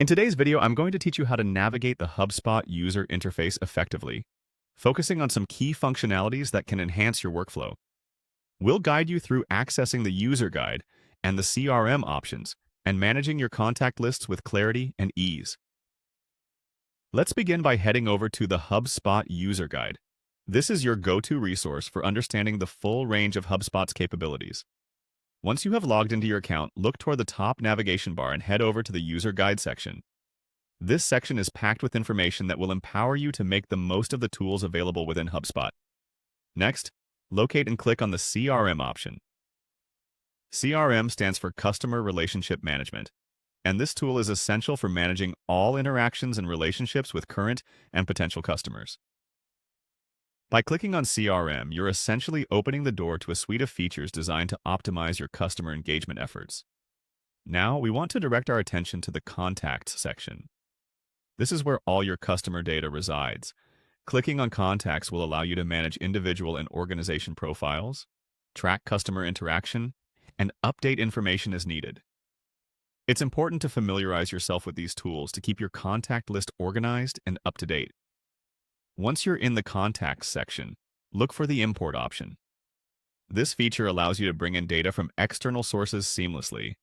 In today's video, I'm going to teach you how to navigate the HubSpot user interface effectively, focusing on some key functionalities that can enhance your workflow. We'll guide you through accessing the user guide and the CRM options and managing your contact lists with clarity and ease. Let's begin by heading over to the HubSpot user guide. This is your go-to resource for understanding the full range of HubSpot's capabilities. Once you have logged into your account, look toward the top navigation bar and head over to the User Guide section. This section is packed with information that will empower you to make the most of the tools available within HubSpot. Next, locate and click on the CRM option. CRM stands for Customer Relationship Management, and this tool is essential for managing all interactions and relationships with current and potential customers. By clicking on CRM, you're essentially opening the door to a suite of features designed to optimize your customer engagement efforts. Now, we want to direct our attention to the Contacts section. This is where all your customer data resides. Clicking on Contacts will allow you to manage individual and organization profiles, track customer interaction, and update information as needed. It's important to familiarize yourself with these tools to keep your contact list organized and up to date. Once you're in the Contacts section, look for the Import option. This feature allows you to bring in data from external sources seamlessly.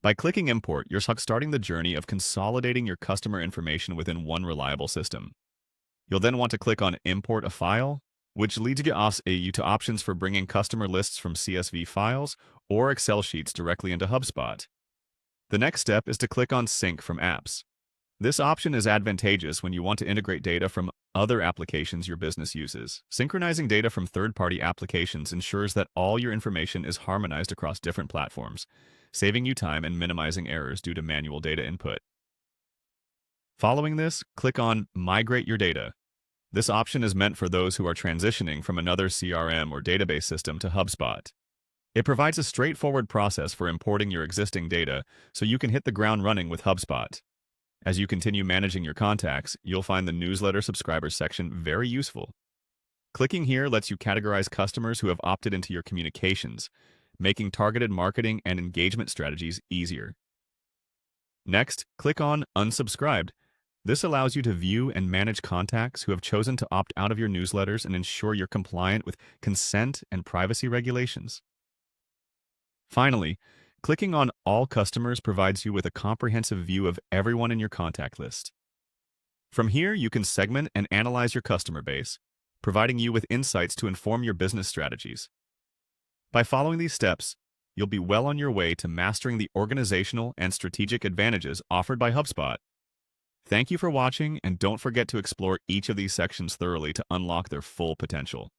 By clicking Import, you're starting the journey of consolidating your customer information within one reliable system. You'll then want to click on Import a File, which leads you to options for bringing customer lists from CSV files or Excel sheets directly into HubSpot. The next step is to click on Sync from Apps. This option is advantageous when you want to integrate data from other applications your business uses. Synchronizing data from third-party applications ensures that all your information is harmonized across different platforms, saving you time and minimizing errors due to manual data input. Following this, click on Migrate Your Data. This option is meant for those who are transitioning from another CRM or database system to HubSpot. It provides a straightforward process for importing your existing data so you can hit the ground running with HubSpot. As you continue managing your contacts, you'll find the Newsletter Subscribers section very useful. Clicking here lets you categorize customers who have opted into your communications, making targeted marketing and engagement strategies easier. Next, click on Unsubscribed. This allows you to view and manage contacts who have chosen to opt out of your newsletters and ensure you're compliant with consent and privacy regulations. Finally, clicking on All Customers provides you with a comprehensive view of everyone in your contact list. From here, you can segment and analyze your customer base, providing you with insights to inform your business strategies. By following these steps, you'll be well on your way to mastering the organizational and strategic advantages offered by HubSpot. Thank you for watching, and don't forget to explore each of these sections thoroughly to unlock their full potential.